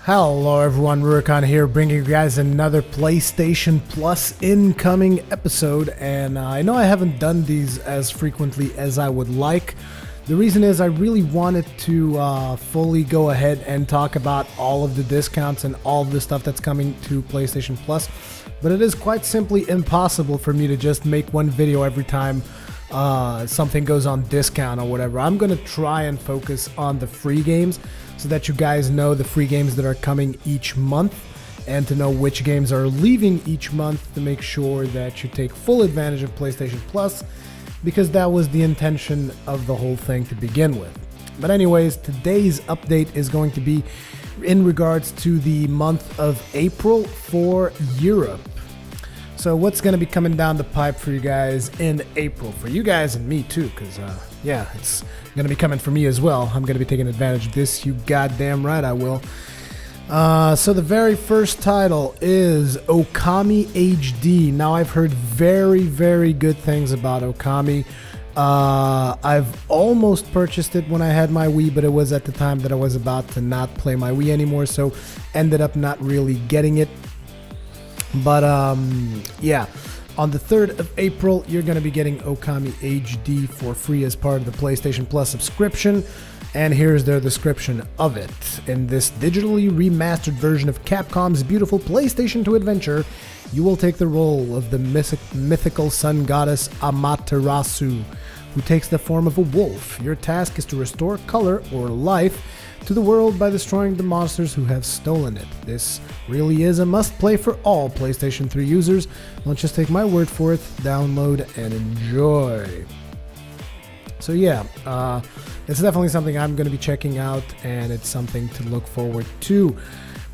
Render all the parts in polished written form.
Hello everyone, Rurikhan here, bringing you guys another PlayStation Plus incoming episode, and I know I haven't done these as frequently as I would like. The reason is I really wanted to fully go ahead and talk about all of the discounts and all of the stuff that's coming to PlayStation Plus, but it is quite simply impossible for me to just make one video every time something goes on discount or whatever. I'm going to try and focus on the free games so that you guys know the free games that are coming each month and to know which games are leaving each month to make sure that you take full advantage of PlayStation Plus, because that was the intention of the whole thing to begin with. But anyways, today's update is going to be in regards to the month of April for Europe. So what's going to be coming down the pipe for you guys in April? For you guys and me too, because yeah, it's going to be coming for me as well. I'm going to be taking advantage of this. You goddamn right I will. So the very first title is Okami HD. Now I've heard very, very good things about Okami. I've almost purchased it when I had my Wii, but it was at the time that I was about to not play my Wii anymore, so ended up not really getting it. But yeah, on the 3rd of April, you're going to be getting Okami HD for free as part of the PlayStation Plus subscription. And here's their description of it. In this digitally remastered version of Capcom's beautiful PlayStation 2 adventure, you will take the role of the mythical sun goddess Amaterasu, who takes the form of a wolf. Your task is to restore color or life to the world by destroying the monsters who have stolen it. This really is a must-play for all PlayStation 3 users. Don't just take my word for it. Download and enjoy. So yeah, it's definitely something I'm going to be checking out, and it's something to look forward to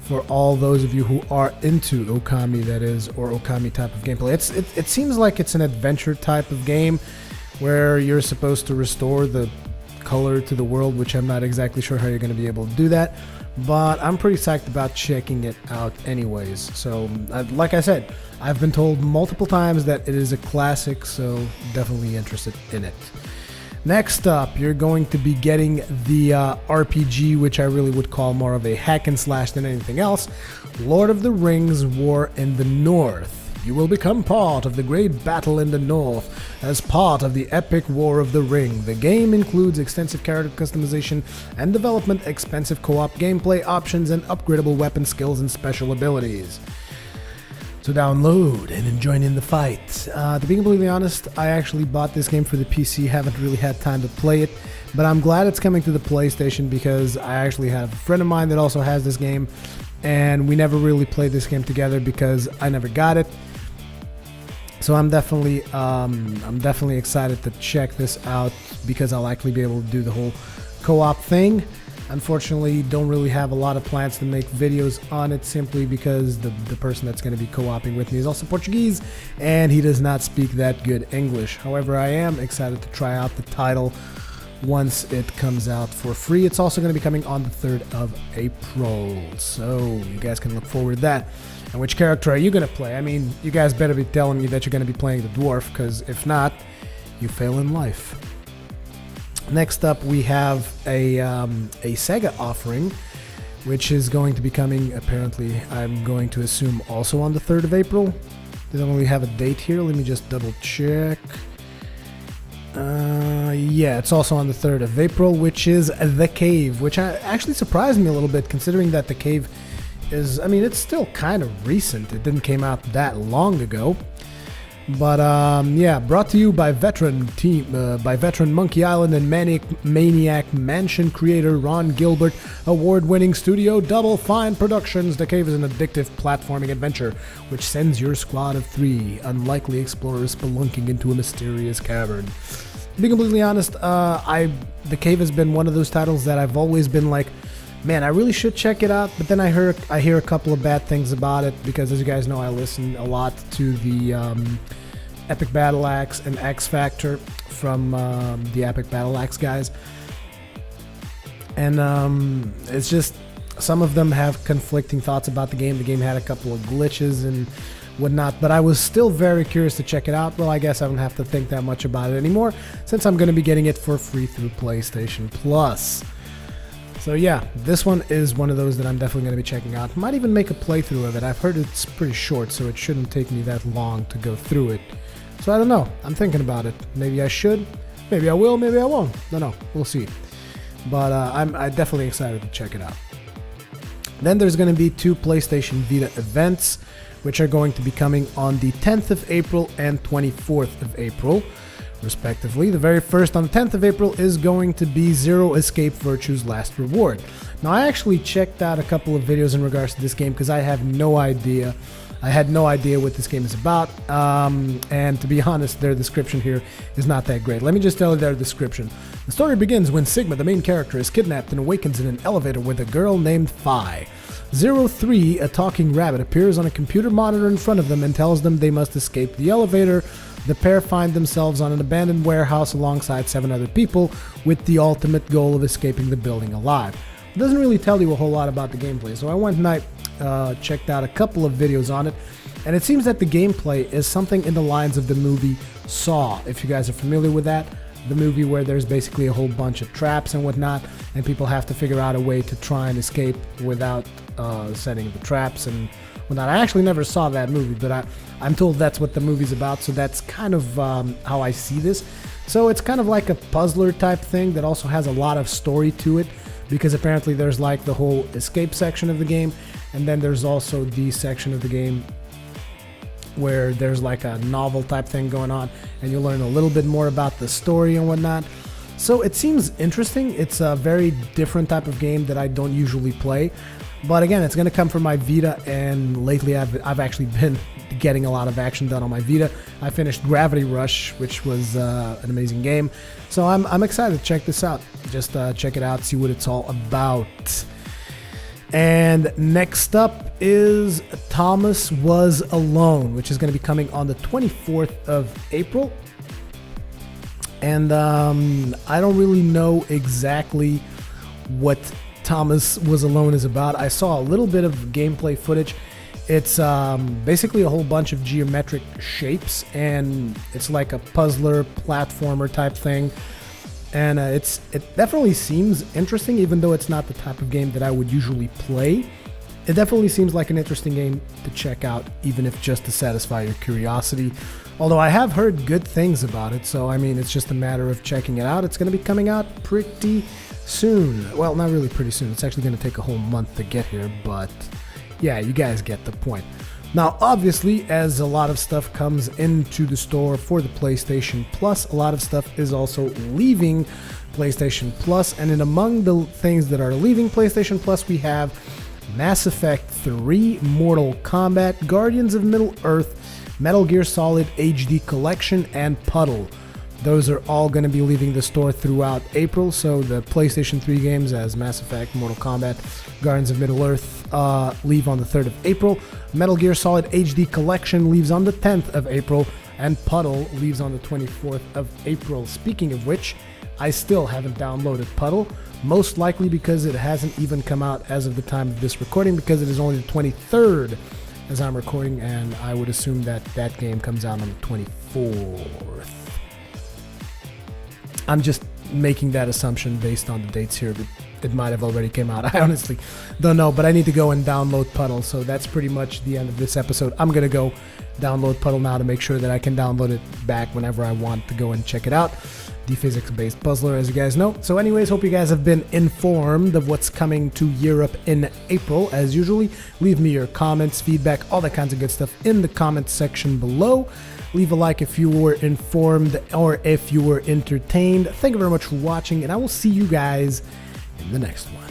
for all those of you who are into Okami, that is, or Okami type of gameplay. It seems like it's an adventure type of game where you're supposed to restore the color to the world, which I'm not exactly sure how you're going to be able to do that, but I'm pretty psyched about checking it out anyways. So like I said, I've been told multiple times that it is a classic, so definitely interested in it. Next up, you're going to be getting the RPG, which I really would call more of a hack and slash than anything else, Lord of the Rings: War in the North. You will become part of the great battle in the north as part of the epic War of the Ring. The game includes extensive character customization and development, expensive co-op gameplay options, and upgradable weapon skills and special abilities. So download and join in the fight. To be completely honest, I actually bought this game for the PC, haven't really had time to play it, but I'm glad it's coming to the PlayStation because I actually have a friend of mine that also has this game, and we never really played this game together because I never got it. So I'm definitely excited to check this out because I'll likely be able to do the whole co-op thing. Unfortunately, don't really have a lot of plans to make videos on it simply because the person that's going to be co-oping with me is also Portuguese and he does not speak that good English. However, I am excited to try out the title once it comes out for free. It's also going to be coming on the 3rd of April, so you guys can look forward to that. And which character are you going to play? I mean, you guys better be telling me that you're going to be playing the dwarf, because if not, you fail in life. Next up, we have a Sega offering, which is going to be coming, apparently, I'm going to assume, also on the 3rd of April. They don't really have a date here. Let me just double check. Yeah, it's also on the 3rd of April, which is The Cave, which actually surprised me a little bit, considering that The Cave is, I mean, it's still kind of recent. It didn't came out that long ago. But yeah, brought to you by veteran Monkey Island and Maniac Mansion creator Ron Gilbert, award-winning studio Double Fine Productions. The Cave is an addictive platforming adventure which sends your squad of 3 unlikely explorers spelunking into a mysterious cavern. To be completely honest, The Cave has been one of those titles that I've always been like, man, I really should check it out, but then I hear a couple of bad things about it because, as you guys know, I listen a lot to the Epic Battle Axe and X Factor from the Epic Battle Axe guys, and it's just some of them have conflicting thoughts about the game. The game had a couple of glitches and whatnot, but I was still very curious to check it out. Well, I guess I don't have to think that much about it anymore since I'm going to be getting it for free through PlayStation Plus. So yeah, this one is one of those that I'm definitely going to be checking out. Might even make a playthrough of it. I've heard it's pretty short, so it shouldn't take me that long to go through it. So I don't know. I'm thinking about it. Maybe I should. Maybe I will. Maybe I won't. Don't know. We'll see. But I'm definitely excited to check it out. Then there's going to be 2 PlayStation Vita events, which are going to be coming on the 10th of April and 24th of April, respectively. The very first on the 10th of April is going to be Zero Escape Virtue's Last Reward. Now, I actually checked out a couple of videos in regards to this game because I have no idea. I had no idea what this game is about, and to be honest, their description here is not that great. Let me just tell you their description. The story begins when Sigma, the main character, is kidnapped and awakens in an elevator with a girl named Phi. 03, a talking rabbit, appears on a computer monitor in front of them and tells them they must escape the elevator. The pair find themselves on an abandoned warehouse alongside 7 other people with the ultimate goal of escaping the building alive. It doesn't really tell you a whole lot about the gameplay, so I went and I checked out a couple of videos on it, and it seems that the gameplay is something in the lines of the movie Saw, if you guys are familiar with that. The movie where there's basically a whole bunch of traps and whatnot, and people have to figure out a way to try and escape without setting the traps and whatnot. I actually never saw that movie, but I'm told that's what the movie's about, so that's kind of how I see this. So it's kind of like a puzzler type thing that also has a lot of story to it, because apparently there's like the whole escape section of the game, and then there's also the section of the game where there's like a novel type thing going on, and you learn a little bit more about the story and whatnot. So it seems interesting. It's a very different type of game that I don't usually play, but again, it's going to come from my Vita, and lately I've actually been getting a lot of action done on my Vita. I finished Gravity Rush, which was an amazing game, so I'm excited to check this out. Just check it out, see what it's all about. And next up is Thomas Was Alone, which is going to be coming on the 24th of April. And I don't really know exactly what Thomas Was Alone is about. I saw a little bit of gameplay footage. It's basically a whole bunch of geometric shapes, and it's like a puzzler platformer type thing. And it definitely seems interesting, even though it's not the type of game that I would usually play. It definitely seems like an interesting game to check out, even if just to satisfy your curiosity. Although I have heard good things about it, so I mean, it's just a matter of checking it out. It's going to be coming out pretty soon. Well, not really pretty soon. It's actually going to take a whole month to get here, but yeah, you guys get the point. Now, obviously, as a lot of stuff comes into the store for the PlayStation Plus, a lot of stuff is also leaving PlayStation Plus, and in among the things that are leaving PlayStation Plus, we have Mass Effect 3, Mortal Kombat, Guardians of Middle-earth, Metal Gear Solid HD Collection, and Puddle. Those are all going to be leaving the store throughout April, so the PlayStation 3 games as Mass Effect, Mortal Kombat, Guardians of Middle-earth leave on the 3rd of April, Metal Gear Solid HD Collection leaves on the 10th of April, and Puddle leaves on the 24th of April. Speaking of which, I still haven't downloaded Puddle, most likely because it hasn't even come out as of the time of this recording, because it is only the 23rd as I'm recording, and I would assume that that game comes out on the 24th. I'm just making that assumption based on the dates here, but it might have already came out. I honestly don't know, but I need to go and download Puddle, so that's pretty much the end of this episode. I'm going to go download Puddle now to make sure that I can download it back whenever I want to go and check it out. The physics-based puzzler, as you guys know. So anyways, hope you guys have been informed of what's coming to Europe in April. As usually, leave me your comments, feedback, all that kinds of good stuff in the comments section below. Leave a like if you were informed or if you were entertained. Thank you very much for watching, and I will see you guys in the next one.